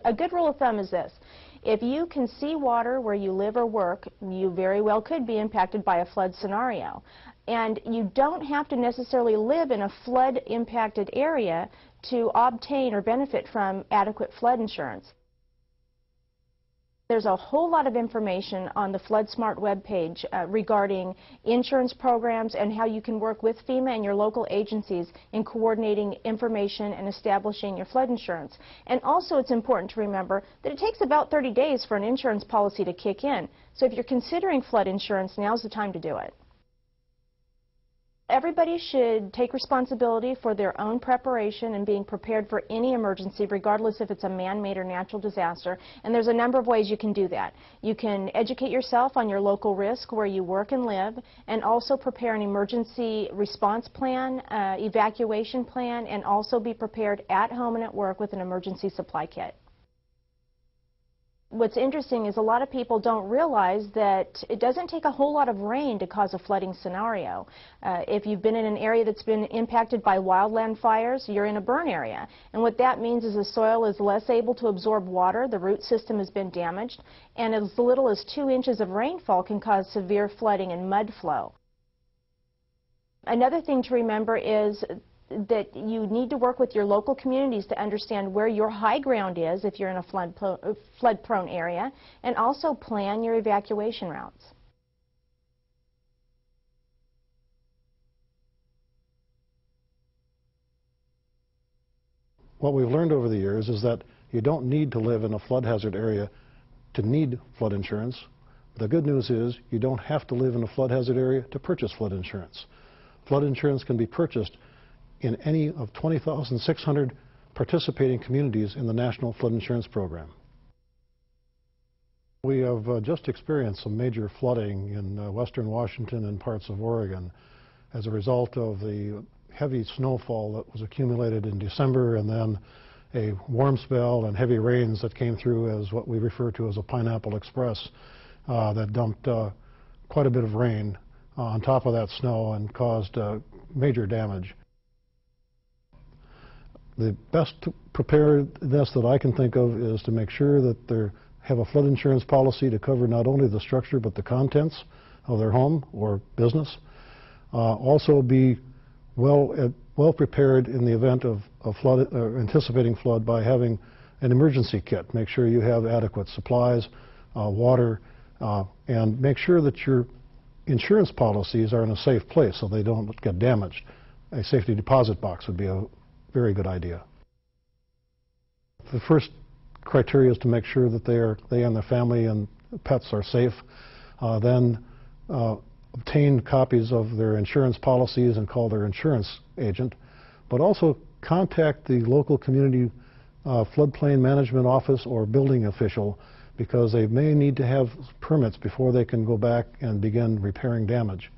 A good rule of thumb is this. If you can see water where you live or work, you very well could be impacted by a flood scenario. And you don't have to necessarily live in a flood-impacted area to obtain or benefit from adequate flood insurance. There's a whole lot of information on the FloodSmart webpage regarding insurance programs and how you can work with FEMA and your local agencies in coordinating information and establishing your flood insurance. And also it's important to remember that it takes about 30 days for an insurance policy to kick in. So if you're considering flood insurance, now's the time to do it. Everybody should take responsibility for their own preparation and being prepared for any emergency, regardless if it's a man-made or natural disaster. And there's a number of ways you can do that. You can educate yourself on your local risk where you work and live, and also prepare an emergency response plan, evacuation plan, and also be prepared at home and at work with an emergency supply kit. What's interesting is a lot of people don't realize that it doesn't take a whole lot of rain to cause a flooding scenario. If you've been in an area that's been impacted by wildland fires, you're in a burn area. And what that means is the soil is less able to absorb water, the root system has been damaged, and as little as 2 inches of rainfall can cause severe flooding and mud flow. Another thing to remember is that you need to work with your local communities to understand where your high ground is if you're in a flood-prone area, and also plan your evacuation routes. What we've learned over the years is that you don't need to live in a flood hazard area to need flood insurance. The good news is you don't have to live in a flood hazard area to purchase flood insurance. Flood insurance can be purchased in any of 20,600 participating communities in the National Flood Insurance Program. We have just experienced some major flooding in western Washington and parts of Oregon as a result of the heavy snowfall that was accumulated in December, and then a warm spell and heavy rains that came through as what we refer to as a pineapple express that dumped quite a bit of rain on top of that snow and caused major damage. The best preparedness that I can think of is to make sure that they have a flood insurance policy to cover not only the structure but the contents of their home or business. Also be well prepared in the event of flood, anticipating flood, by having an emergency kit. Make sure you have adequate supplies, water, and make sure that your insurance policies are in a safe place so they don't get damaged. A safety deposit box would be a very good idea. The first criteria is to make sure that they and their family and pets are safe. Then obtain copies of their insurance policies and call their insurance agent. But also contact the local community floodplain management office or building official, because they may need to have permits before they can go back and begin repairing damage.